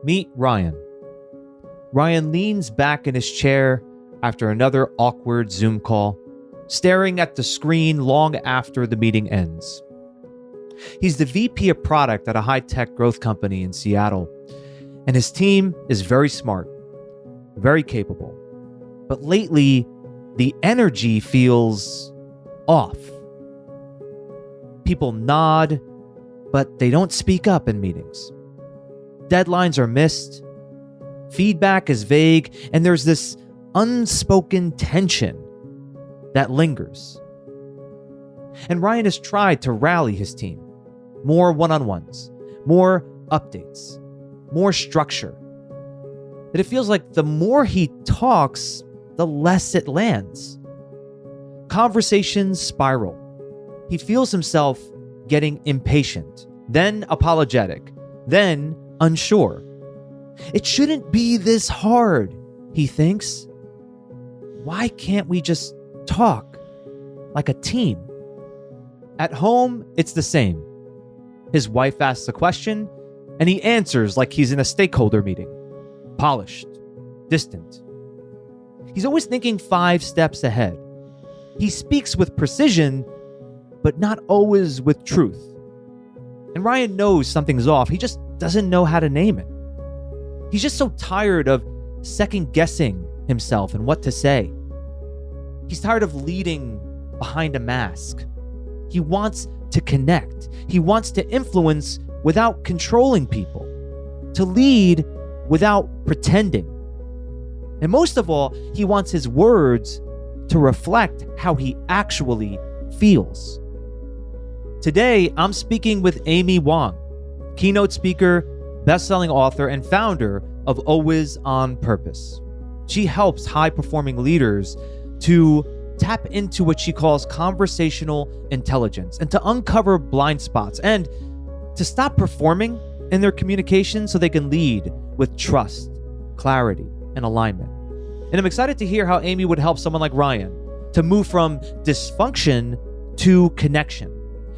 Meet Ryan. Ryan leans back in his chair after another awkward Zoom call, staring at the screen long after the meeting ends. He's the VP of product at a high-tech growth company in Seattle, and his team is very smart, very capable. But lately, the energy feels off. People nod, but they don't speak up in meetings. Deadlines are missed, feedback is vague, and there's this unspoken tension that lingers. And Ryan has tried to rally his team. More one-on-ones, more updates, more structure. But it feels like the more he talks, the less it lands. Conversations spiral. He feels himself getting impatient, then apologetic, then unsure. It shouldn't be this hard, he thinks. Why can't we just talk like a team? At home, it's the same. His wife asks a question, and he answers like he's in a stakeholder meeting. Polished, distant. He's always thinking 5 steps ahead. He speaks with precision, but not always with truth. And Ryan knows something's off. He just doesn't know how to name it. He's just so tired of second-guessing himself and what to say. He's tired of leading behind a mask. He wants to connect. He wants to influence without controlling people, to lead without pretending. And most of all, he wants his words to reflect how he actually feels. Today, I'm speaking with Amy Wong, keynote speaker, best-selling author, and founder of Always on Purpose. She helps high-performing leaders to tap into what she calls conversational intelligence and to uncover blind spots and to stop performing in their communication so they can lead with trust, clarity, and alignment. And I'm excited to hear how Amy would help someone like Ryan to move from dysfunction to connection,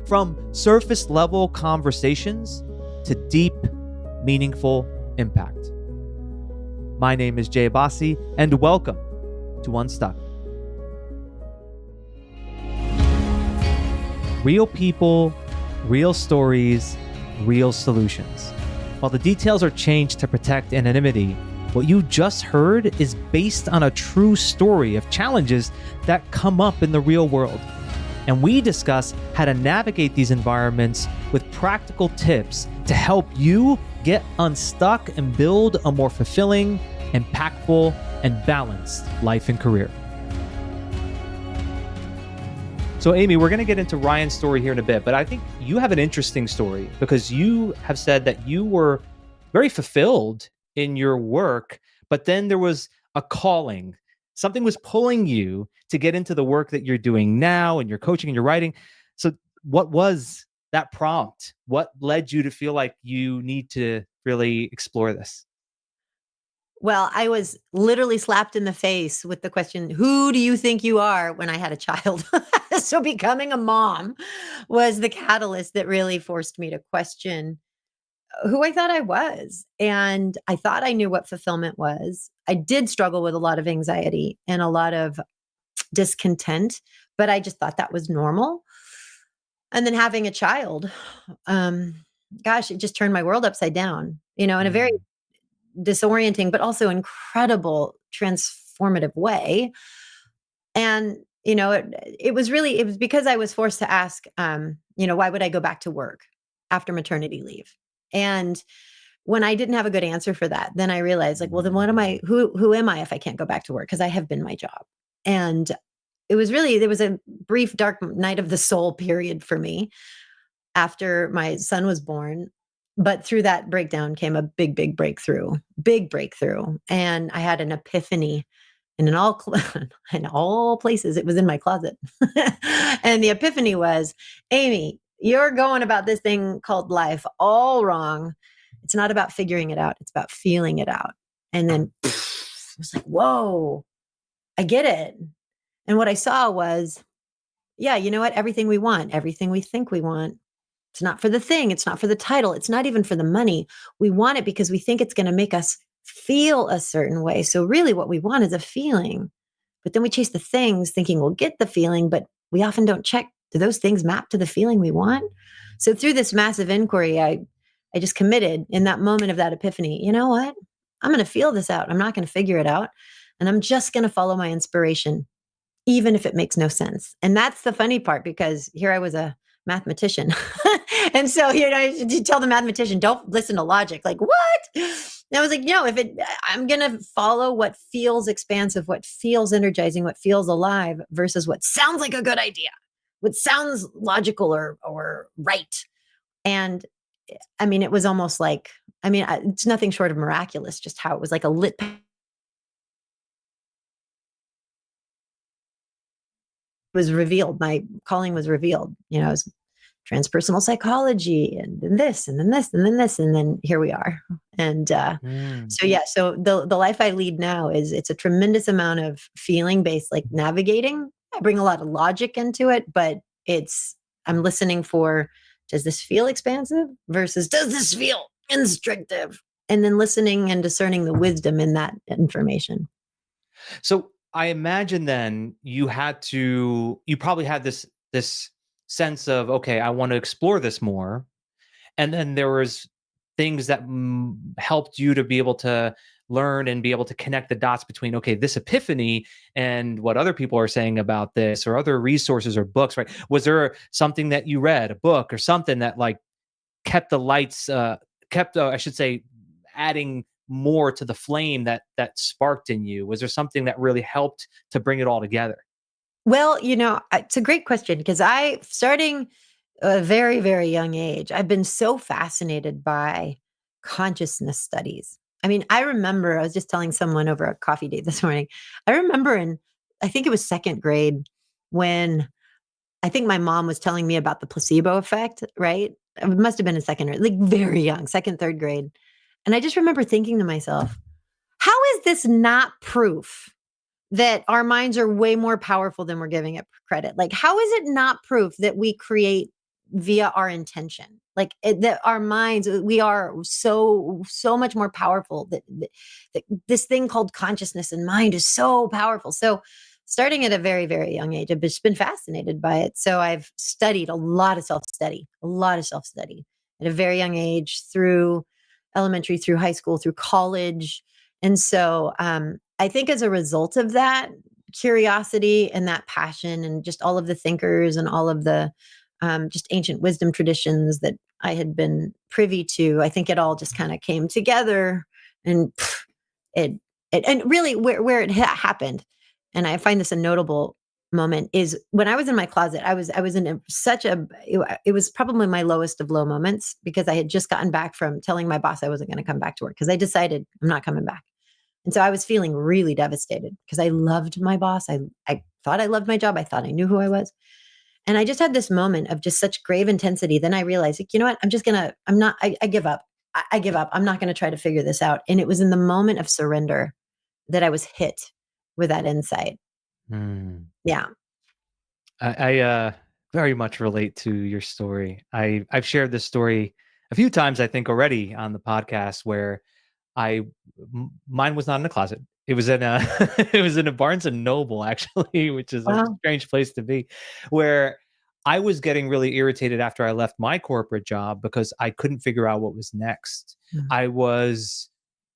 from surface level conversations to deep, meaningful impact. My name is Jay Abbasi, and welcome to Unstuck. Real people, real stories, real solutions. While the details are changed to protect anonymity, what you just heard is based on a true story of challenges that come up in the real world. And we discuss how to navigate these environments with practical tips to help you get unstuck and build a more fulfilling, impactful, and balanced life and career. So Amy, we're going to get into Ryan's story here in a bit, but I think you have an interesting story because you have said that you were very fulfilled in your work, but then there was a calling. Something was pulling you to get into the work that you're doing now and your coaching and your writing. So what was that prompt? What led you to feel like you need to really explore this? Well, I was literally slapped in the face with the question, who do you think you are, when I had a child? So becoming a mom was the catalyst that really forced me to question who I thought I was. And I thought I knew what fulfillment was. I did struggle with a lot of anxiety and a lot of discontent, but I just thought that was normal. And then having a child, it just turned my world upside down, in a very disorienting, but also incredible transformative way. And, it was because I was forced to ask, why would I go back to work after maternity leave? And when I didn't have a good answer for that, then I realized then who am I if I can't go back to work? Because I have been my job. And there was a brief dark night of the soul period for me after my son was born. But through that breakdown came a big breakthrough. And I had an epiphany, and in all places, it was in my closet. And the epiphany was, Amy, you're going about this thing called life all wrong. It's not about figuring it out. It's about feeling it out. And then it was like, whoa, I get it. And what I saw was, yeah, you know what? Everything we want, everything we think we want, It's not for the thing. It's not for the title. It's not even for the money. We want it because we think it's going to make us feel a certain way. So, really, what we want is a feeling. But then we chase the things thinking we'll get the feeling, but we often don't check, do those things map to the feeling we want? So, through this massive inquiry, I just committed in that moment of that epiphany. You know what? I'm going to feel this out. I'm not going to figure it out. And I'm just going to follow my inspiration, even if it makes no sense. And that's the funny part because here I was a mathematician. And so, you tell the mathematician, don't listen to logic. Like, what? And I was like, no, I'm going to follow what feels expansive, what feels energizing, what feels alive versus what sounds like a good idea, what sounds logical or right. And I mean, it was almost like, it's nothing short of miraculous, just how it was like a lit was revealed. My calling was revealed. It was transpersonal psychology, and then this, and then this, and then this, and then here we are. And Mm. so yeah, so the life I lead now it's a tremendous amount of feeling based, like navigating. I bring a lot of logic into it, but I'm listening for, does this feel expansive versus does this feel constrictive? And then listening and discerning the wisdom in that information. So I imagine then you probably had this sense of, okay, I want to explore this more. And then there was things that helped you to be able to learn and be able to connect the dots between, okay, this epiphany and what other people are saying about this, or other resources or books, right? Was there something that you read, a book or something that like kept the lights kept I should say adding more to the flame that sparked in you? Was there something that really helped to bring it all together? Well, it's a great question because starting a very, very young age, I've been so fascinated by consciousness studies. I remember, I was just telling someone over a coffee date this morning. I remember I think it was second grade when I think my mom was telling me about the placebo effect, right? It must have been in second grade, like very young, second, third grade. And I just remember thinking to myself, how is this not proof that our minds are way more powerful than we're giving it credit? Like, how is it not proof that we create via our intention? Like that our minds, we are so much more powerful. That this thing called consciousness and mind is so powerful. So, starting at a very, very young age, I've just been fascinated by it. So I've studied a lot of self study at a very young age, through elementary, through high school, through college. And so I think as a result of that curiosity and that passion, and just all of the thinkers and all of the just ancient wisdom traditions that I had been privy to, I think it all just kind of came together. And it, and really where it happened. And I find this a notable moment is when I was in my closet. I was in it was probably my lowest of low moments, because I had just gotten back from telling my boss I wasn't going to come back to work because I decided I'm not coming back. And so I was feeling really devastated because I loved my boss. I thought I loved my job. I thought I knew who I was. And I just had this moment of just such grave intensity. Then I realized, like, you know what? I give up. I give up. I'm not going to try to figure this out. And it was in the moment of surrender that I was hit with that insight. Hmm. Yeah. I very much relate to your story. I've shared this story a few times, I think, already on the podcast, where I mine was not in a closet. It was in a it was in a Barnes and Noble, actually, which is a Wow. strange place to be, where I was getting really irritated after I left my corporate job because I couldn't figure out what was next. Mm. I was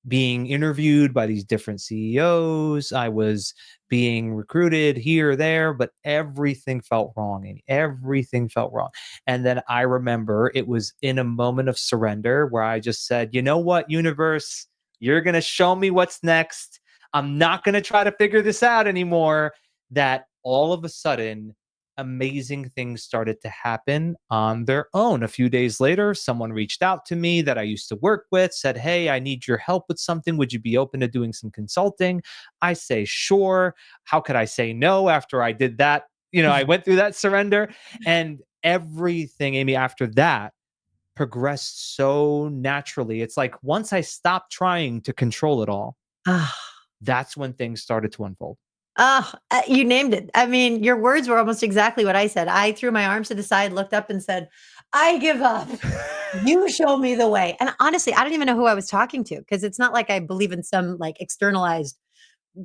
being interviewed by these different CEOs. I was being recruited here, there, but everything felt wrong, and everything felt wrong. And then I remember it was in a moment of surrender where I just said, you know what, universe, you're going to show me what's next. I'm not going to try to figure this out anymore. That all of a sudden, amazing things started to happen on their own. A few days later, someone reached out to me that I used to work with, said, hey, I need your help with something. Would you be open to doing some consulting? I say, sure. How could I say no after I did that? I went through that surrender, and everything, Amy, after that progressed so naturally. It's like once I stopped trying to control it all, Ah. that's when things started to unfold. Oh, you named it. Your words were almost exactly what I said. I threw my arms to the side, looked up and said, I give up. You show me the way. And honestly, I don't even know who I was talking to because it's not like I believe in some like externalized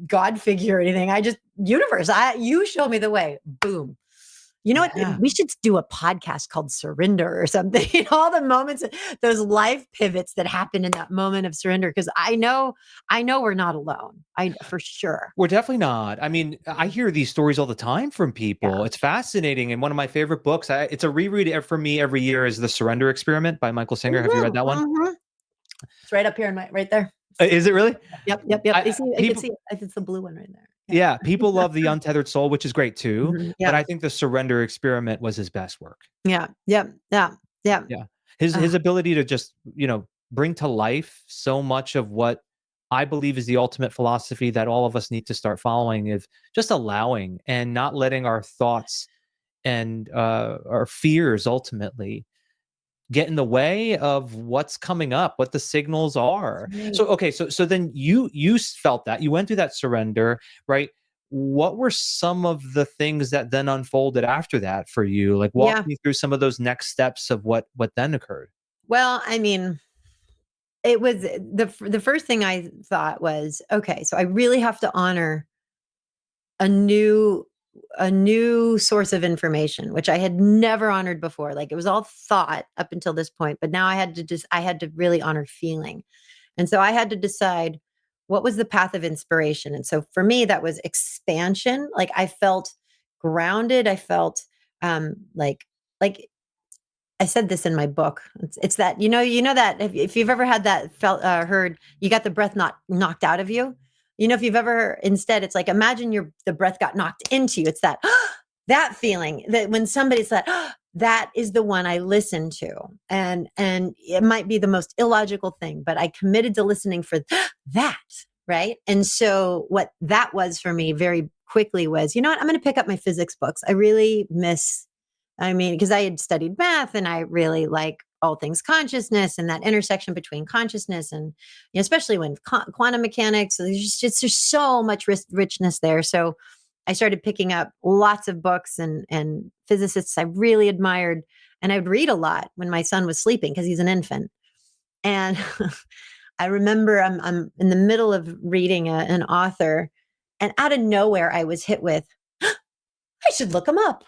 God figure or anything. I just universe. You show me the way. Boom. You know what? Yeah. We should do a podcast called Surrender or something. All the moments, those life pivots that happen in that moment of surrender. Because I know we're not alone. I for sure. We're definitely not. I mean, I hear these stories all the time from people. Yeah. It's fascinating. And one of my favorite books, it's a reread for me every year, is The Surrender Experiment by Michael Singer. Have you read Mhm, that one? mhm. It's right up here in my right there. Is it really? Yep, yep, yep. I I can people see it. It's the blue one right there. Yeah. Yeah, people love The Untethered Soul, which is great too, Mhm. but Yeah. I think The Surrender Experiment was his best work. Yeah. Yep. Yeah. Yeah. Yeah. His Ah, ability to just, bring to life so much of what I believe is the ultimate philosophy that all of us need to start following, is just allowing and not letting our thoughts and our fears ultimately get in the way of what's coming up, what the signals are. right. So okay, so then you felt that you went through that surrender, right? What were some of the things that then unfolded after that for you? Like, walk Yeah. me through some of those next steps of what then occurred. Well, I mean, it was the first thing I thought was, okay, so I really have to honor a new a new source of information, which I had never honored before. Like it was all thought up until this point, but now I had to really honor feeling. And so I had to decide what was the path of inspiration. And so for me, that was expansion. Like I felt grounded. I felt like I said this in my book. It's that you know that if you've ever had that felt heard you got the breath not knocked out of you. You know if you've ever instead it's like imagine the breath got knocked into you. It's that that feeling that when somebody's like that is the one I listen to, and it might be the most illogical thing, but I committed to listening for that, right? And so what that was for me very quickly was, you know what, I'm going to pick up my physics books. I really miss I mean, because I had studied math and I really like all things consciousness and that intersection between consciousness and especially when quantum mechanics, so there's so much richness there. So I started picking up lots of books and physicists I really admired, and I would read a lot when my son was sleeping because he's an infant. And I remember I'm in the middle of reading an author, and out of nowhere I was hit with I should look him up.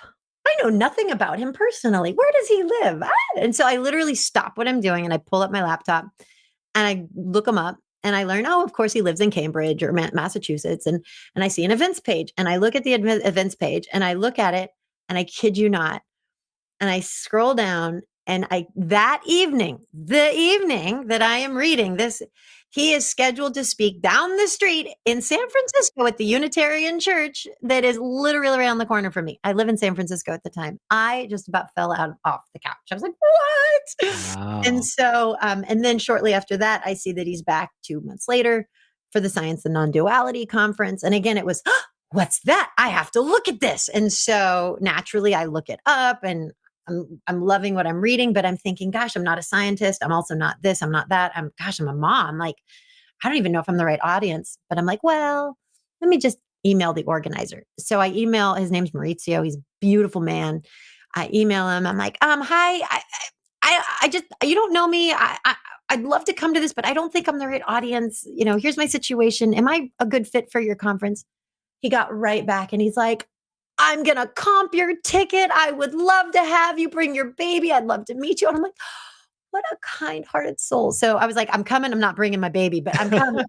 I know nothing about him personally. Where does he live? And so I literally stop what I'm doing and I pull up my laptop and I look him up and I learn, oh, of course he lives in Cambridge or Massachusetts. And I see an events page and I look at the events page and I look at it and I kid you not, and I scroll down and I that evening, the evening that I am reading this, he is scheduled to speak down the street in San Francisco at the Unitarian Church that is literally around the corner from me. I live in San Francisco at the time. I just about fell out off the couch. I was like, "What?" And Wow. so, and then shortly after that, I see that he's back 2 months later for the Science and Non-Duality Conference. And again, it was, what's that? I have to look at this. And so naturally, I look it up and I'm loving what I'm reading, but I'm thinking, gosh, I'm not a scientist. I'm also not this. I'm not that. I'm a mom. Like, I don't even know if I'm the right audience. But I'm like, well, let me just email the organizer. So I email. His name's Maurizio. He's a beautiful man. I email him. I'm like, hi. I just you don't know me. I'd love to come to this, but I don't think I'm the right audience. Here's my situation. Am I a good fit for your conference? He got right back and he's like, I'm going to comp your ticket. I would love to have you bring your baby. I'd love to meet you. And I'm like, what a kind-hearted soul. So I was like, I'm coming. I'm not bringing my baby, but I'm coming.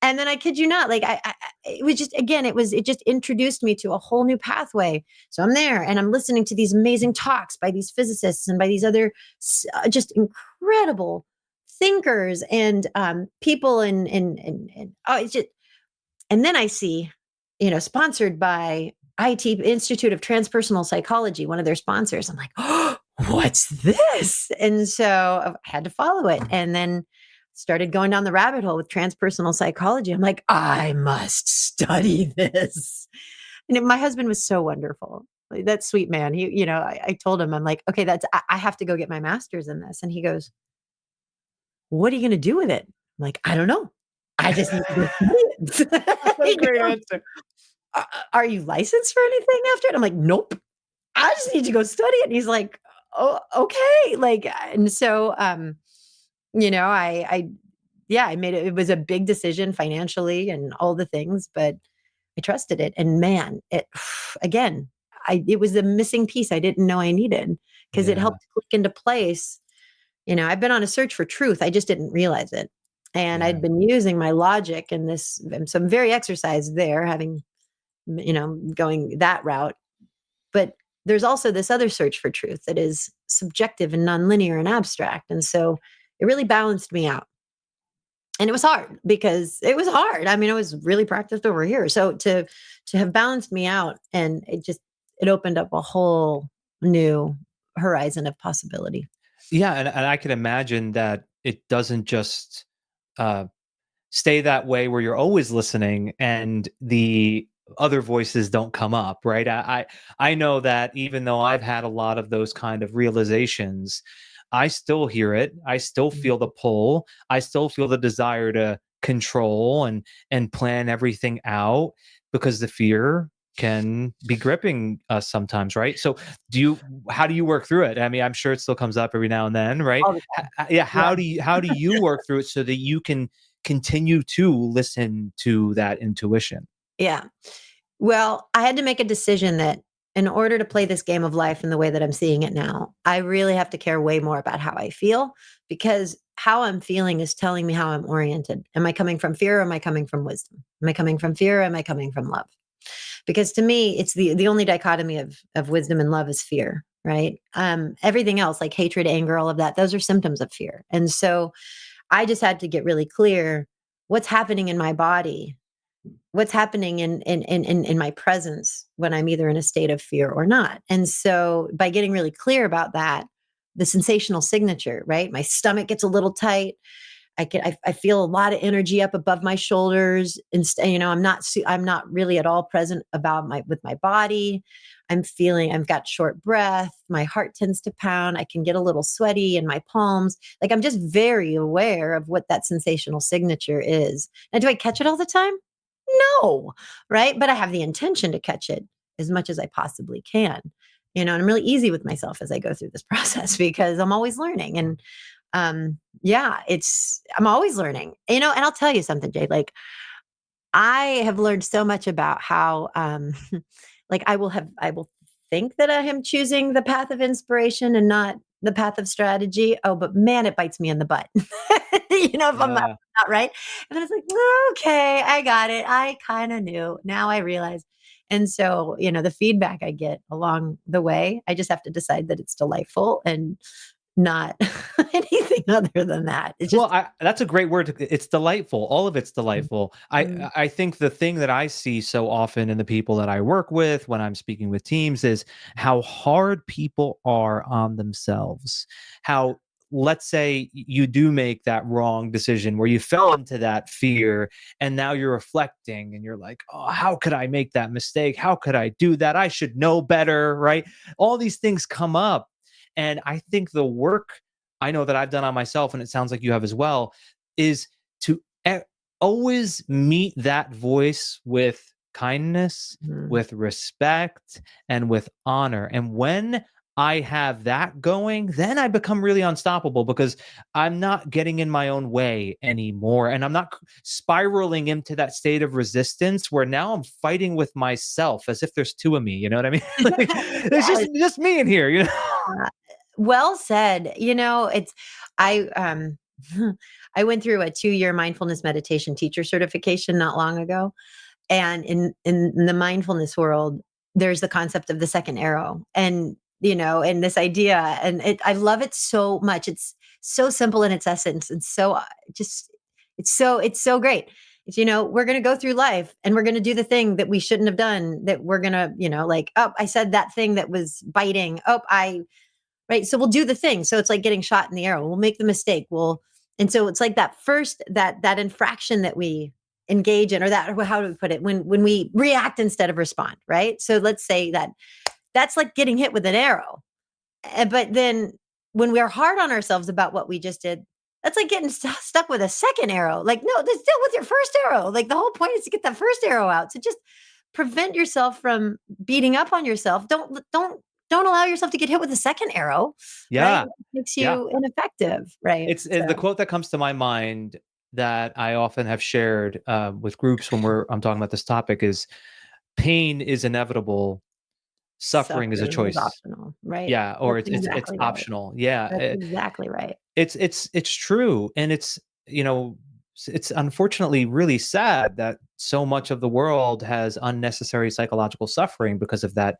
And then I kid you not, like it was just, again, it just introduced me to a whole new pathway. So I'm there and I'm listening to these amazing talks by these physicists and by these other just incredible thinkers and people and oh, it's just, and then I see, sponsored by IT Institute of Transpersonal Psychology, one of their sponsors. I'm like, oh, what's this? And so I had to follow it and then started going down the rabbit hole with transpersonal psychology. I'm like, I must study this. And my husband was so wonderful. Like, that sweet man. I told him, I'm like, okay, I have to go get my master's in this. And he goes, what are you going to do with it? I'm like, I don't know. I just need to go study it. What a He great goes, answer. Are you licensed for anything after it? I'm like, nope. I just need to go study it. And he's like, oh, okay. Like, and so, yeah, I made it. It was a big decision financially and all the things, but I trusted it. And man, it, again, it was the missing piece I didn't know I needed because it Yeah. helped click into place. I've been on a search for truth. I just didn't realize it. And Yeah. I'd been using my logic and this, and so I'm very exercised there, having, going that route. But there's also this other search for truth that is subjective and nonlinear and abstract. And so it really balanced me out. And it was hard because it was hard. I mean, it was really practiced over here. So to have balanced me out, and it opened up a whole new horizon of possibility. Yeah, and I can imagine that it doesn't just, uh, stay that way where you're always listening and the other voices don't come up, right? I know that even though I've had a lot of those kind of realizations, I still hear it. I still Mm. feel the pull. I still feel the desire to control and plan everything out because the fear can be gripping us sometimes, right? So do you how do you work through it? I mean, I'm sure it still comes up every now and then, right? All the Yeah, Yeah. how do you work through it so that you can continue to listen to that intuition? Yeah. Well, I had to make a decision that in order to play this game of life in the way that I'm seeing it now, I really have to care way more about how I feel, because how I'm feeling is telling me how I'm oriented. Am I coming from fear or am I coming from wisdom? Am I coming from fear or am I coming from love? Because to me, it's the only dichotomy of wisdom and love is fear, right? Everything else, like hatred, anger, all of that, those are symptoms of fear. And so I just had to get really clear what's happening in my body, what's happening in my presence when I'm either in a state of fear or not. And so by getting really clear about that, the sensational signature, right? My stomach gets a little tight. I feel a lot of energy up above my shoulders. And I'm not really at all present about my with my body. I've got short breath. My heart tends to pound. I can get a little sweaty in my palms. Like, I'm just very aware of what that sensational signature is. And do I catch it all the time? No, right? But I have the intention to catch it as much as I possibly can. And I'm really easy with myself as I go through this process because I'm always learning. And yeah, I'm always learning. And I'll tell you something, Jay. Like, I have learned so much about how like I will think that I am choosing the path of inspiration and not the path of strategy. Oh, but man, it bites me in the butt. If I'm Yeah. not right. And then it's like, okay, I got it. I kind of knew. Now I realize. And so, the feedback I get along the way, I just have to decide that it's delightful and not anything other than that. It's Well, just that's a great word. It's delightful. All of it's mm, delightful. mm, I think the thing that I see so often in the people that I work with when I'm speaking with teams is how hard people are on themselves. How, let's say you do make that wrong decision where you fell into that fear and now you're reflecting and you're like, "Oh, how could I make that mistake? How could I do that? I should know better," right? All these things come up. And I think the work I know that I've done on myself, and it sounds like you have as well, is to always meet that voice with kindness, mm. with respect, and with honor. And when I have that going, then I become really unstoppable because I'm not getting in my own way anymore. And I'm not spiraling into that state of resistance where now I'm fighting with myself as if there's two of me. You know what I mean? Like, there's Yes. just me in here, you know? Uh, well said. It's I I went through a 2-year mindfulness meditation teacher certification not long ago. And in the mindfulness world, there's the concept of the second arrow. And this idea, and I love it so much. It's so simple in its essence. And so just it's so great. We're going to go through life and we're going to do the thing that we shouldn't have done, that we're going to, like, oh, I said that thing that was biting. Oh, right. So we'll do the thing. So it's like getting shot in the arrow. We'll make the mistake. And so it's like that first, that infraction that we engage in, or that, or how do we put it? When we react instead of respond, right? So let's say that's like getting hit with an arrow. But then when we're hard on ourselves about what we just did, that's like getting stuck with a second arrow. Like, no, that's still with your first arrow. Like, the whole point is to get that first arrow out. So just prevent yourself from beating up on yourself. Don't don't allow yourself to get hit with a second arrow, right? Yeah. It makes Yeah. you ineffective, right? It's the So, quote that comes to my mind that I often have shared with groups when I'm talking about this topic is pain is inevitable, suffering is a suffering is choice. optional, right? Yeah, or That's it's exactly right. optional. Yeah, That's exactly right. it's true, and it's unfortunately really sad that so much of the world has unnecessary psychological suffering because of that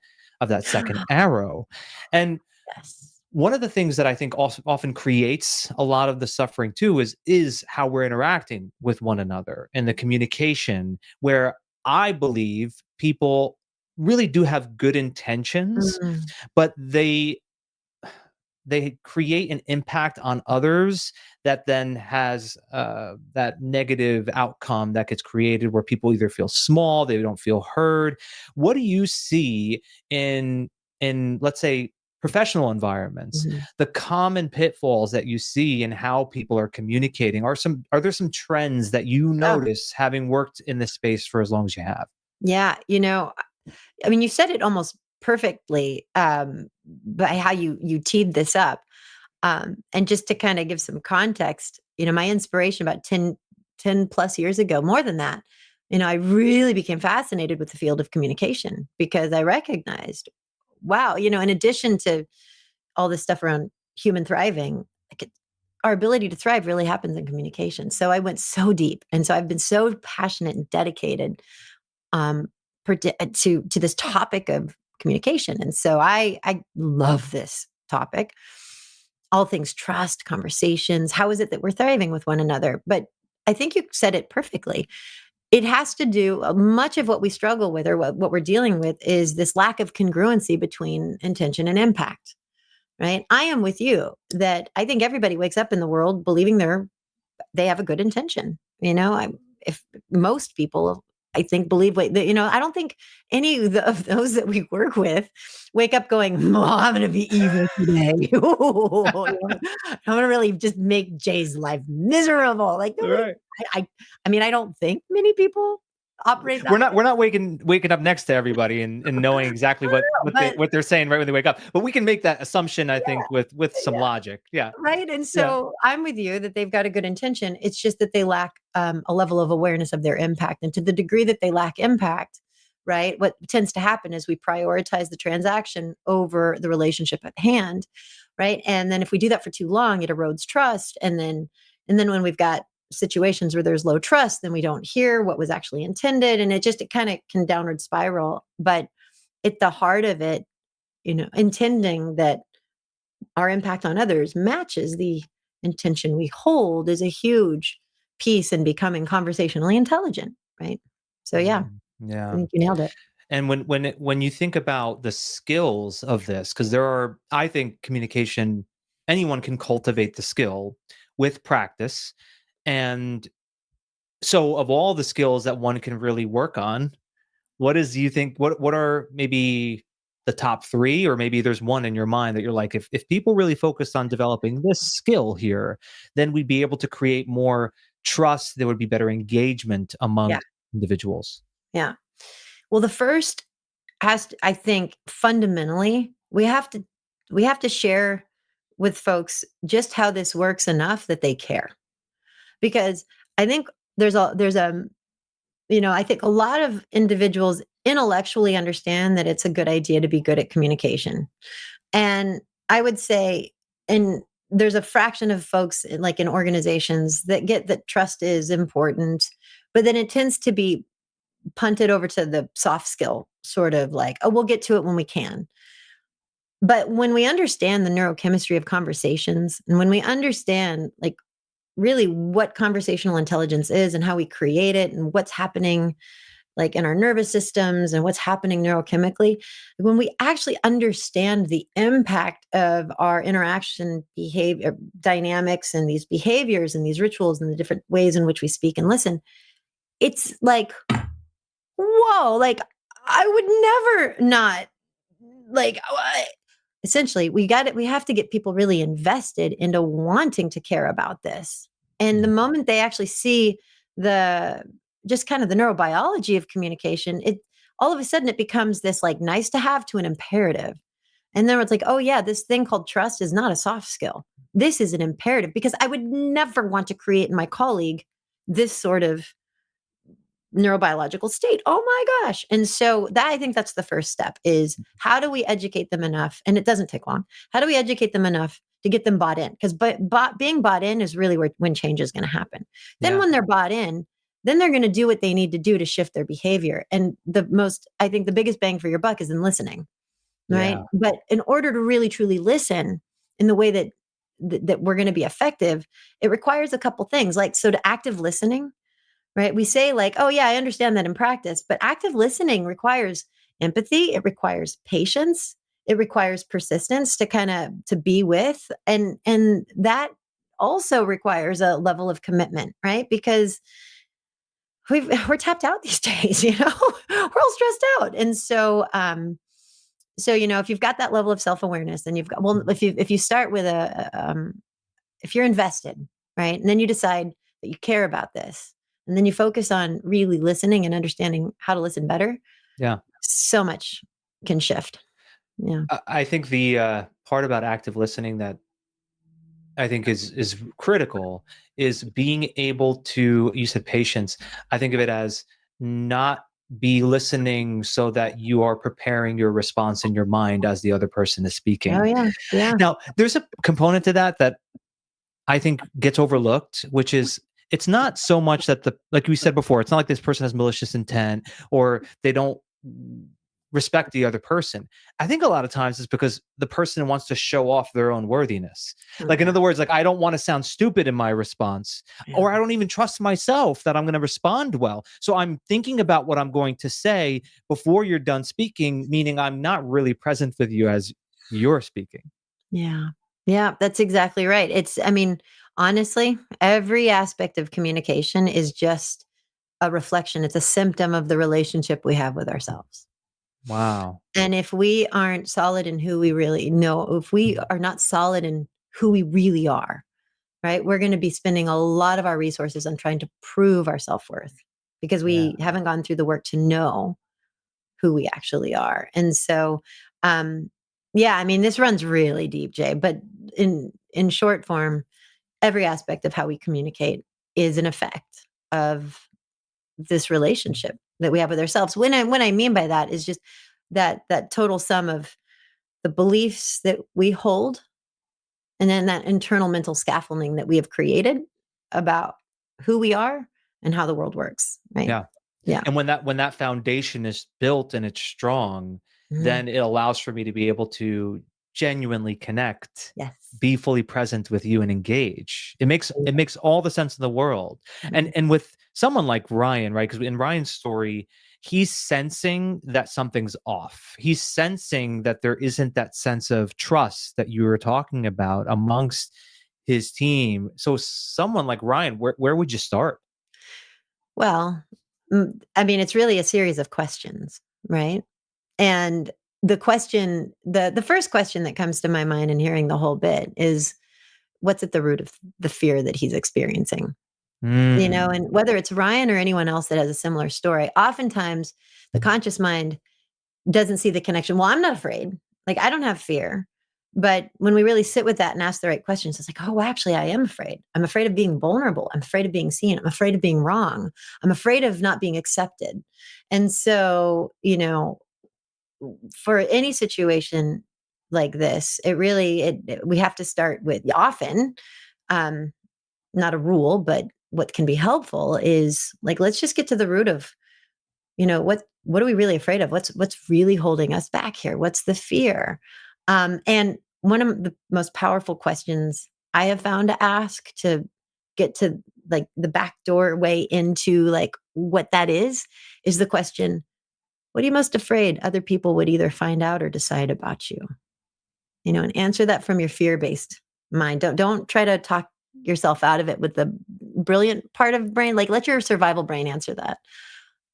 second arrow, and Yes. one of the things that I think also often creates a lot of the suffering too is how we're interacting with one another and the communication where I believe people really do have good intentions, Mm. but they create an impact on others that then has that negative outcome that gets created where people either feel small, they don't feel heard. What do you see in let's say professional environments, Mhm. the common pitfalls that you see in how people are communicating? Are there some trends that you Oh, notice having worked in this space for as long as you have? yeah, I mean, you said it almost perfectly, by how you teed this up. And just to kind of give some context, my inspiration about 10 plus years ago, more than that, I really became fascinated with the field of communication because I recognized, wow, in addition to all this stuff around human thriving, our ability to thrive really happens in communication. So I went so deep. And so I've been so passionate and dedicated um, to this topic of communication. And so I love this topic. All things trust, conversations. How is it that we're thriving with one another? But I think you said it perfectly. It has to do much of what we struggle with or what we're dealing with is this lack of congruency between intention and impact, right? I am with you that I think everybody wakes up in the world believing they have a good intention. If most people, I think, believe, wait, I don't think any of those that we work with wake up going, "Oh, I'm going to be evil today. I'm going to really just make Jay's life miserable." Like nobody, Right. I mean, I don't think many people operate that We're not waking up next to everybody and knowing exactly way, what they're saying right when they wake up. But we can make that assumption, I think, with but some logic. Yeah. right, and Yeah. so I'm with you that they've got a good intention. It's just that they lack a level of awareness of their impact, and to the degree that they lack impact, right? What tends to happen is we prioritize the transaction over the relationship at hand, right? And then if we do that for too long, it erodes trust, and then when we've got situations where there's low trust, then we don't hear what was actually intended, and it kind of can downward spiral. But at the heart of it, intending that our impact on others matches the intention we hold is a huge piece in becoming conversationally intelligent, right? So yeah, I Yeah. think you nailed it. And when you think about the skills of this, because I think communication, anyone can cultivate the skill with practice. And so, of all the skills that one can really work on, you think what are maybe the top 3, or maybe there's one in your mind that you're like, if people really focused on developing this skill here, then we'd be able to create more trust, there would be better engagement Yeah, among individuals. yeah. Well, the first I think fundamentally, we have to share with folks just how this works enough that they care. Because I think there's a I think a lot of individuals intellectually understand that it's a good idea to be good at communication. And I would say, and there's a fraction of folks in organizations that get that trust is important, but then it tends to be punted over to the soft skill, sort of like, oh, we'll get to it when we can. But when we understand the neurochemistry of conversations, and when we understand like really what conversational intelligence is and how we create it and what's happening like in our nervous systems and what's happening neurochemically, when we actually understand the impact of our interaction behavior dynamics and these behaviors and these rituals and the different ways in which we speak and listen, it's like, whoa, like I would never not like essentially we have to get people really invested into wanting to care about this. And the Mm. moment they actually see the just kind of the neurobiology of communication, it all of a sudden it becomes this like nice to have to an imperative. And then it's like, oh yeah, this thing called trust is not a soft skill. This is an imperative, because I would never want to create in my colleague this sort of neurobiological state. Oh my gosh. And so that, I think that's the first step, is how do we educate them enough? And it doesn't take long. How do we educate them enough to get them bought in? Because being bought in is really when change is going to happen. Then Yeah. when they're bought in, then they're going to do what they need to do to shift their behavior. And I think the biggest bang for your buck is in listening, right? Yeah. But in order to really truly listen in the way that we're going to be effective, it requires a couple things. Like, so to active listening, right? We say like, oh yeah, I understand that in practice, but active listening requires empathy. It requires patience. It requires persistence to be with. And that also requires a level of commitment, right? Because we're tapped out these days, we're all stressed out. And so, if you've got that level of self-awareness, then you've got, well, if you start with if you're invested, right? And then you decide that you care about this, and then you focus on really listening and understanding how to listen better, Yeah. so much can shift. Yeah. I think the part about active listening that I think is critical is being able to, you said patience. I think of it as not be listening so that you are preparing your response in your mind as the other person is Oh speaking. yeah. Yeah. Now, there's a component to that I think gets overlooked, which is it's not so much that like we said before, it's not like this person has malicious intent or they don't respect the other person. I think a lot of times it's because the person wants to show off their own worthiness. Oh, Like, in yeah. other words, like, I don't want to sound stupid in my response, Yeah. or I don't even trust myself that I'm going to respond well. So I'm thinking about what I'm going to say before you're done speaking, meaning I'm not really present with you as you're speaking. Yeah. Yeah. That's exactly right. Honestly, every aspect of communication is just a reflection. It's a symptom of the relationship we have with ourselves. Wow. And if we aren't solid in who we really know, if we are not solid in who we really are, right, we're going to be spending a lot of our resources on trying to prove our self-worth, because Yeah. we haven't gone through the work to know who we actually are. And so, yeah, this runs really deep, Jay, but in short form, every aspect of how we communicate is an effect of this relationship that we have with ourselves. What I mean by that is just that total sum of the beliefs that we hold, and then that internal mental scaffolding that we have created about who we are and how the world works, right? Yeah. Yeah. And when that foundation is built and it's strong, Mhm. then it allows for me to be able to genuinely connect, Yes. be fully present with you and engage. It makes all the sense in the world. And Mhm. and with someone like Ryan, right? Because in Ryan's story, he's sensing that something's off. He's sensing that there isn't that sense of trust that you were talking about amongst his team. So someone like Ryan, where would you start? Well, it's really a series of questions, right? And the first question that comes to my mind in hearing the whole bit is, what's at the root of the fear that he's experiencing? Mm. And whether it's Ryan or anyone else that has a similar story, oftentimes the conscious mind doesn't see the connection. Well, I'm not afraid. Like, I don't have fear. But when we really sit with that and ask the right questions, it's like, oh, actually, I am afraid. I'm afraid of being vulnerable. I'm afraid of being seen. I'm afraid of being wrong. I'm afraid of not being accepted. And so, for any situation like this, we have to start with, often, um, not a rule, but what can be helpful is like, let's just get to the root of, what are we really afraid of? What's really holding us back here? What's the fear? And one of the most powerful questions I have found to ask to get to like the back doorway into like what that is the question, what are you most afraid other people would either find out or decide about you? And answer that from your fear-based mind. Don't try to talk yourself out of it with the brilliant part of brain. Like, let your survival brain answer that.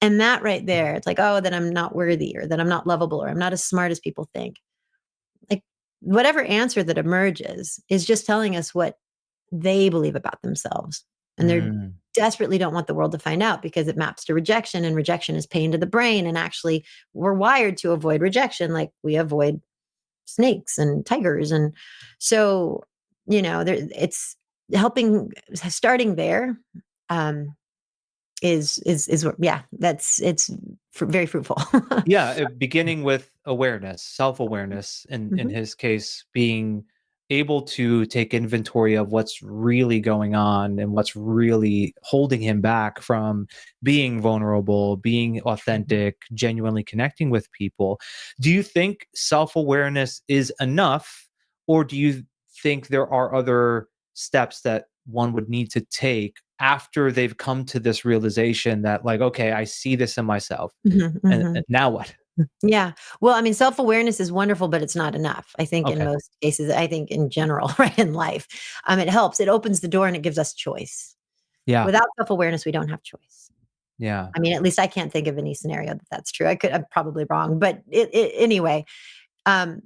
And that right there, it's like, oh, then I'm not worthy, or that I'm not lovable, or I'm not as smart as people think. Like, whatever answer that emerges is just telling us what they believe about themselves. And they're Mm. desperately don't want the world to find out, because it maps to rejection, and rejection is pain to the brain. And actually, we're wired to avoid rejection like we avoid snakes and tigers. And so, it's helping, starting there, um, yeah, it's very fruitful. Yeah, beginning with awareness, self-awareness, in Mhm, his case, being able to take inventory of what's really going on and what's really holding him back from being vulnerable, being mhm, authentic, genuinely connecting with people. Do you think self-awareness is enough, or do you think there are other steps that one would need to take after they've come to this realization that, like, okay, I see this in myself, mhm, and mhm. now what? Yeah. Well, I mean, self-awareness is wonderful, but it's not enough. I think in Okay. most cases, I think in general, right, in life, it helps. It opens the door and it gives us choice. Yeah. Without self-awareness, we don't have choice. Yeah. I mean, at least I can't think of any scenario that that's true. I'm probably wrong, but anyway, um,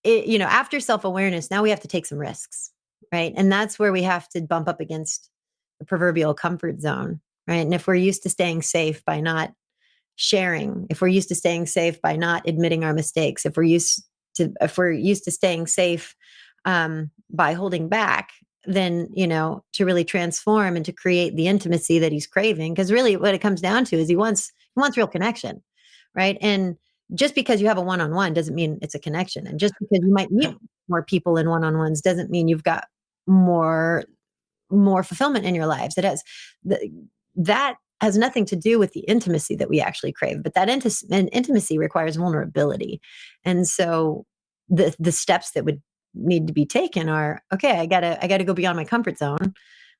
after self-awareness, now we have to take some risks, right? And that's where we have to bump up against the proverbial comfort zone, right? And if we're used to staying safe by not sharing, if we're used to staying safe by not admitting our mistakes, if we're used to staying safe by holding back, then to really transform and to create the intimacy that he's craving, because really what it comes down to is he wants real connection, right? And just because you have a one-on-one doesn't mean it's a connection, and just because you might meet more people in one-on-ones doesn't mean you've got more more fulfillment in your lives. It has the, that has nothing to do with the intimacy that we actually crave, but that intimacy requires vulnerability. And so the steps that would need to be taken are, okay, I gotta go beyond my comfort zone.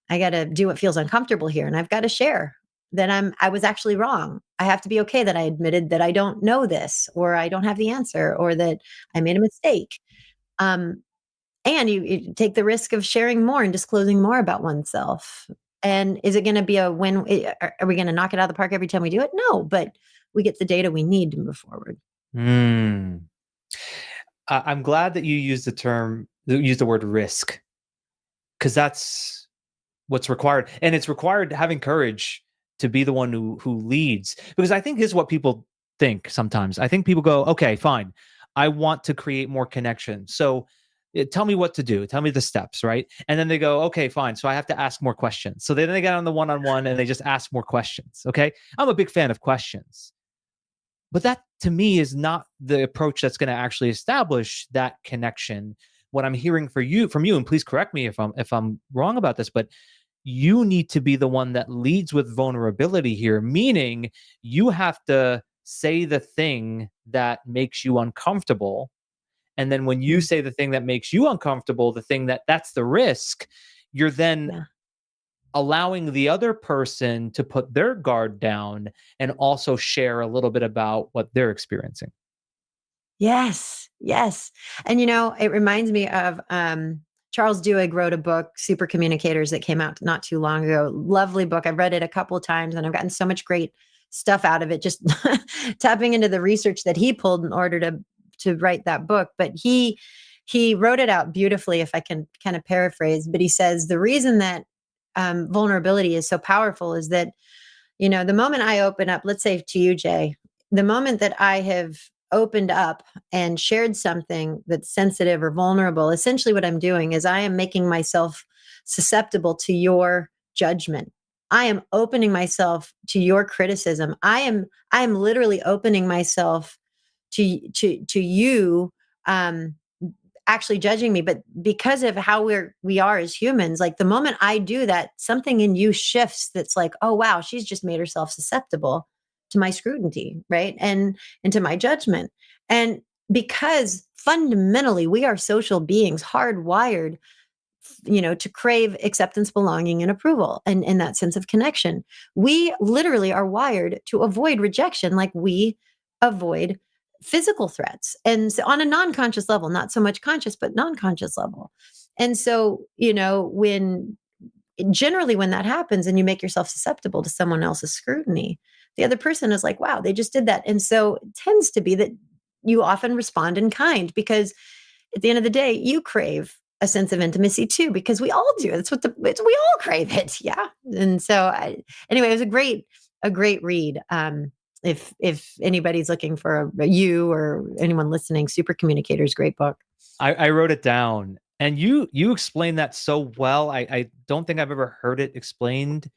I gotta do what feels uncomfortable here, and I've got to share that I was actually wrong. I have to be okay that I admitted that I don't know this, or I don't have the answer, or that I made a mistake. Um, and you take the risk of sharing more and disclosing more about oneself. And is it going to be a win? Are we going to knock it out of the park every time we do it? No, but we get the data we need to move forward. Mm. I'm glad that you used the word risk, because that's what's required, and it's required having courage to be the one who leads. Because I think here's what people think sometimes. I think people go, okay, fine, I want to create more connection, so tell me what to do, tell me the steps, right? And then they go, okay, fine, so I have to ask more questions. So then they get on the one-on-one and they just ask more questions. Okay, I'm a big fan of questions. But that to me is not the approach that's going to actually establish that connection. What I'm hearing from you, and please correct me if I'm wrong about this, but you need to be the one that leads with vulnerability here, meaning you have to say the thing that makes you uncomfortable. And then when you Mm, say the thing that makes you uncomfortable, the thing that's the risk, you're then yeah. allowing the other person to put their guard down and also share a little bit about what they're experiencing. Yes, yes. And it reminds me of Charles Duhigg wrote a book, Super Communicators, that came out not too long ago. Lovely book. I've read it a couple of times and I've gotten so much great stuff out of it, just tapping into the research that he pulled in order to write that book. But he wrote it out beautifully, if I can kind of paraphrase. But he says the reason that vulnerability is so powerful is that the moment I open up, let's say to you, Jay, the moment that I have opened up and shared something that's sensitive or vulnerable, essentially what I'm doing is I am making myself susceptible to your judgment. I am opening myself to your criticism. I am literally opening myself to you um actually judging me. But because of how we are as humans, like the moment I do that, something in you shifts, that's like, oh wow, she's just made herself susceptible to my scrutiny, right? And to my judgment. And because fundamentally we are social beings, hardwired, to crave acceptance, belonging, and approval, and that sense of connection. We literally are wired to avoid rejection, like we avoid physical threats. And so on a non-conscious level, not so much conscious, but non-conscious level. And so, when that happens and you make yourself susceptible to someone else's scrutiny, the other person is like, wow, they just did that. And so it tends to be that you often respond in kind, because at the end of the day, you crave a sense of intimacy too, because we all do. We all crave it. Yeah. And so anyway, it was a great read. if anybody's looking for you or anyone listening, Super Communicators, great book. I wrote it down, and you explained that so well. I don't think I've ever heard it explained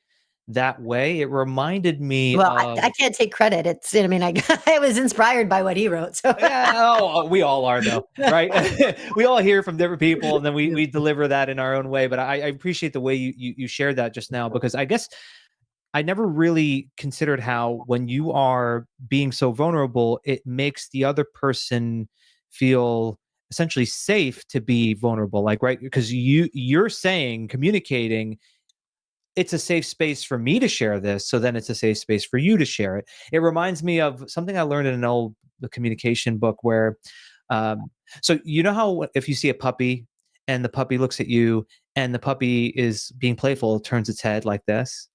that way. It reminded me Well, of I can't take credit. It's, I mean, I was inspired by what he wrote. So yeah, we all are though, right? We all hear from different people, and then we deliver that in our own way. But I appreciate the way you shared that just now, because I guess I never really considered how when you are being so vulnerable, it makes the other person feel essentially safe to be vulnerable. Like, right? Because you're saying, communicating, it's a safe space for me to share this. So then it's a safe space for you to share it. It reminds me of something I learned in an old communication book where, so you know how if you see a puppy and the puppy looks at you and the puppy is being playful, it turns its head like this.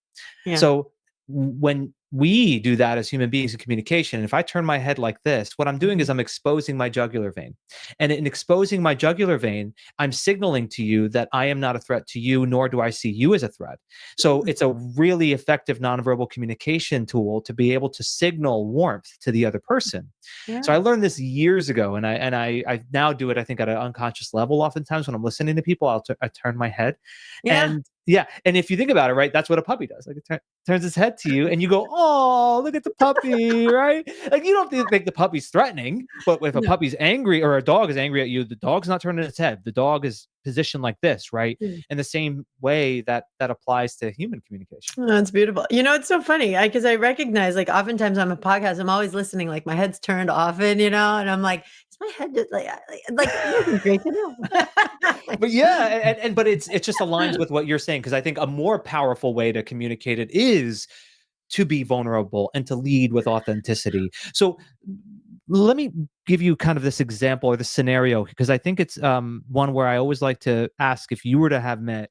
yeah. So when we do that as human beings in communication, if I turn my head like this, what I'm doing is I'm exposing my jugular vein. And in exposing my jugular vein, I'm signaling to you that I am not a threat to you, nor do I see you as a threat. So it's a really effective nonverbal communication tool to be able to signal warmth to the other person. Yeah. So I learned this years ago, and I now do it, I think, at an unconscious level. Oftentimes when I'm listening to people, I turn my head. Yeah. And yeah, and if you think about it, right, that's what a puppy does. Like it turns its head to you, and you go, "Oh, look at the puppy!" Right? Like you don't think the puppy's threatening, but if a No. puppy's angry or a dog is angry at you, the dog's not turning its head. The dog is positioned like this, right? Mm. In the same way that applies to human communication. Oh, that's beautiful. You know, it's so funny because I recognize, like, oftentimes on a podcast, I'm always listening, like my head's turned often, you know, and I'm like, is my head just like looking great to know? But yeah, and but it just aligns with what you're saying, because I think a more powerful way to communicate it is to be vulnerable and to lead with authenticity. So let me give you kind of this example or this scenario, because I think it's one where I always like to ask, if you were to have met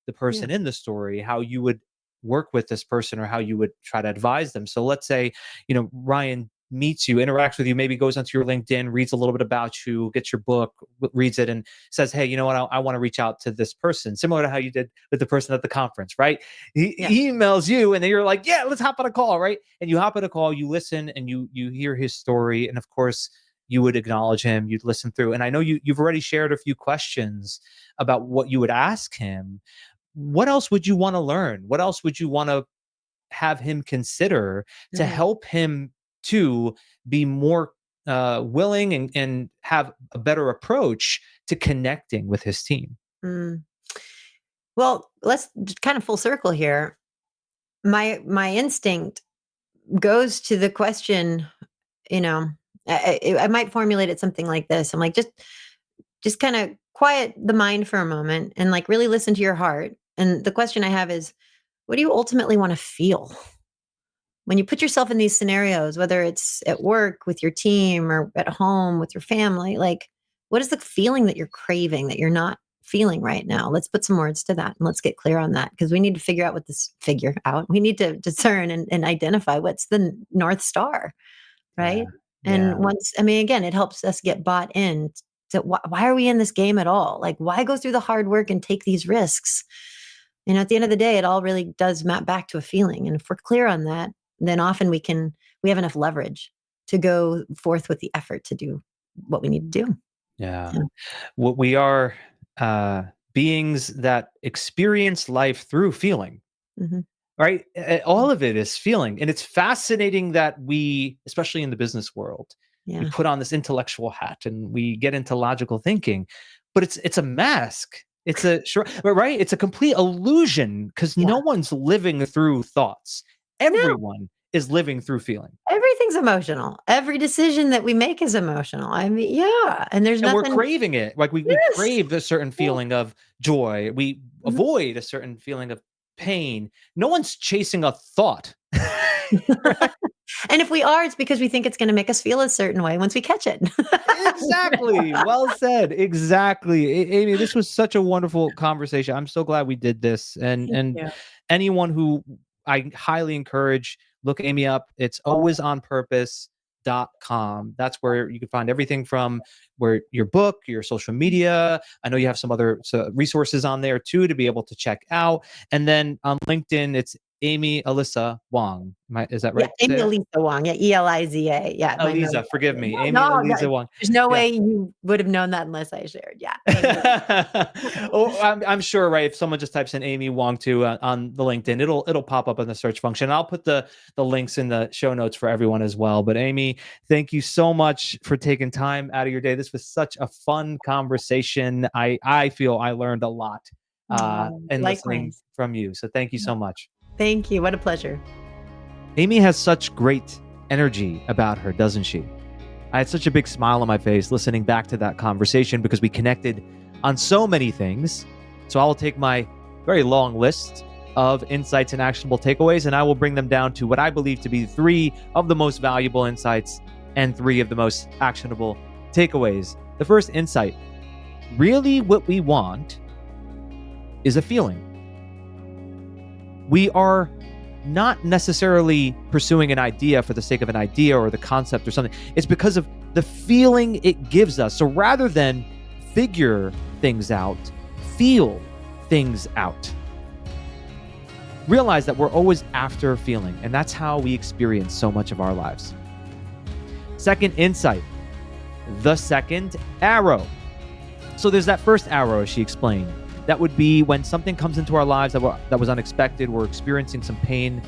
the Yeah. person in the story, how you would work with this person or how you would try to advise them. So let's say, Ryan meets you, interacts with you, maybe goes onto your LinkedIn, reads a little bit about you, gets your book, reads it, and says, "Hey, you know what? I want to reach out to this person," similar to how you did with the person at the conference, right? Yeah. He emails you, and then you're like, "Yeah, let's hop on a call," right? And you hop on a call, you listen, and you hear his story, and of course, you would acknowledge him, you'd listen through. And I know you've already shared a few questions about what you would ask him. What else would you want to learn? What else would you want to have him consider to Mhm. help him to be more willing and have a better approach to connecting with his team? Mm. Well, let's kind of full circle here. My instinct goes to the question, you know, I might formulate it something like this. I'm like, just kind of quiet the mind for a moment and like really listen to your heart. And the question I have is, what do you ultimately want to feel when you put yourself in these scenarios, whether it's at work with your team or at home with your family? Like, what is the feeling that you're craving that you're not feeling right now? Let's put some words to that and let's get clear on that, because we need to figure out what this figure out. We need to discern and identify what's the North Star, Yeah. right? Yeah. And once, I mean, again, it helps us get bought in to why are we in this game at all? Like, why go through the hard work and take these risks? And at the end of the day, it all really does map back to a feeling. And if we're clear on that, then often we have enough leverage to go forth with the effort to do what we need to do. Yeah. Yeah. What we are uh, beings that experience life through feeling. Mhm. Right? All of it is feeling. And it's fascinating that we, especially in the business world, we Yeah. put on this intellectual hat and we get into logical thinking, but it's a mask. It's a sure, but right? It's a complete illusion, because Yeah. no one's living through thoughts. No, Everyone is living through feeling. everything's emotional. Every decision that we make is emotional. I mean, yeah. And there's And we're nothing. craving it. Like we Yes. crave a certain Yeah. feeling of joy. We Mhm. avoid a certain feeling of pain. No one's chasing a thought. And if we are, it's because we think it's going to make us feel a certain way once we catch it. Exactly. Well said. Exactly. Amy, this was such a wonderful conversation. I'm so glad we did this. Thank And you. anyone who I highly encourage, look Amy up. It's alwaysonpurpose.com. That's where you can find everything from where your book, your social media. I know you have some other resources on there too to be able to check out. And then on LinkedIn, it's Amy Alyssa Wong. Is that Yeah, right? Amy Eliza Wong. Yeah, Eliza. Yeah, my memory. Eliza, forgive me. No, Amy no, Eliza Wong. there's no Yeah. way you would have known that unless I shared. Yeah, Amy. Oh, I'm sure, right? If someone just types in Amy Wong too on the LinkedIn, it'll pop up in the search function. I'll put the links in the show notes for everyone as well. But Amy, thank you so much for taking time out of your day. This was such a fun conversation. I feel I learned a lot in listening Likewise. from you. So thank you so much. Thank you. What a pleasure. Amy has such great energy about her, doesn't she? I had such a big smile on my face listening back to that conversation because we connected on so many things. So I will take my very long list of insights and actionable takeaways, and I will bring them down to what I believe to be 3 of the most valuable insights and 3 of the most actionable takeaways. The first insight, really what we want is a feeling. We are not necessarily pursuing an idea for the sake of an idea or the concept or something. It's because of the feeling it gives us. So rather than figure things out, feel things out. Realize that we're always after feeling, and that's how we experience so much of our lives. Second insight, the second arrow. So there's that first arrow, as she explained. That would be when something comes into our lives that was unexpected, we're experiencing some pain.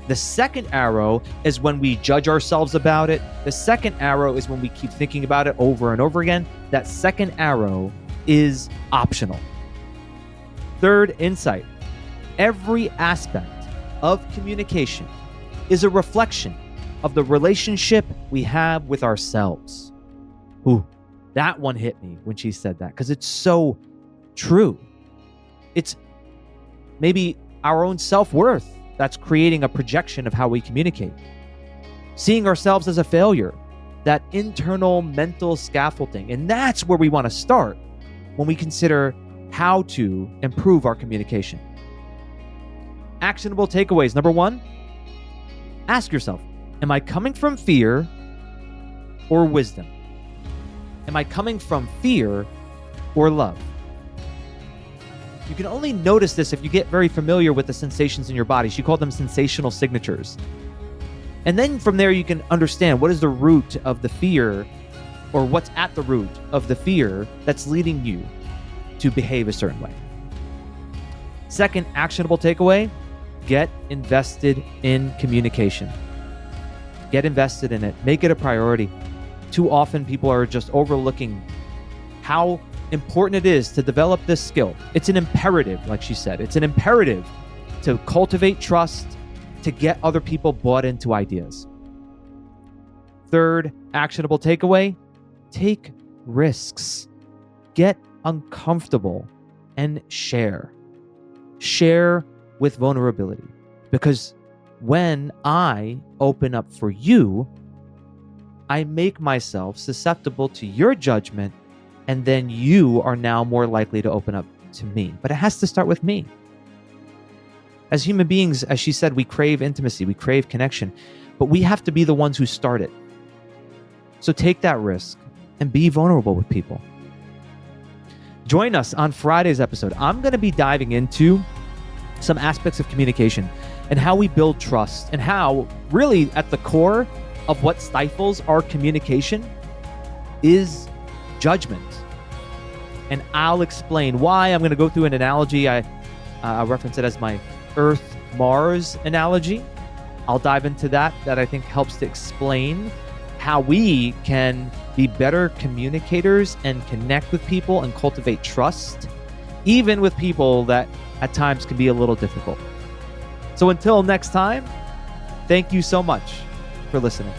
The second arrow is when we judge ourselves about it. The second arrow is when we keep thinking about it over and over again. That second arrow is optional. Third insight, every aspect of communication is a reflection of the relationship we have with ourselves. Ooh, that one hit me when she said that because it's so true. It's maybe our own self-worth that's creating a projection of how we communicate. Seeing ourselves as a failure, that internal mental scaffolding. And that's where we want to start when we consider how to improve our communication. Actionable takeaways. Number 1, ask yourself, am I coming from fear or wisdom? Am I coming from fear or love? You can only notice this if you get very familiar with the sensations in your body. She called them sensational signatures. And then from there, you can understand what is the root of the fear, or what's at the root of the fear that's leading you to behave a certain way. Second actionable takeaway, get invested in communication. Get invested in it. Make it a priority. Too often people are just overlooking how important it is to develop this skill. It's an imperative, like she said. It's an imperative to cultivate trust, to get other people bought into ideas. Third actionable takeaway, take risks. Get uncomfortable and share. Share with vulnerability. Because when I open up for you, I make myself susceptible to your judgment, and then you are now more likely to open up to me. But it has to start with me. As human beings, as she said, we crave intimacy, we crave connection, but we have to be the ones who start it. So take that risk and be vulnerable with people. Join us on Friday's episode. I'm going to be diving into some aspects of communication and how we build trust, and how really at the core of what stifles our communication is judgment. And I'll explain why. I'm going to go through an analogy. I'll reference it as my Earth-Mars analogy. I'll dive into that I think helps to explain how we can be better communicators and connect with people and cultivate trust, even with people that at times can be a little difficult. So until next time, thank you so much for listening.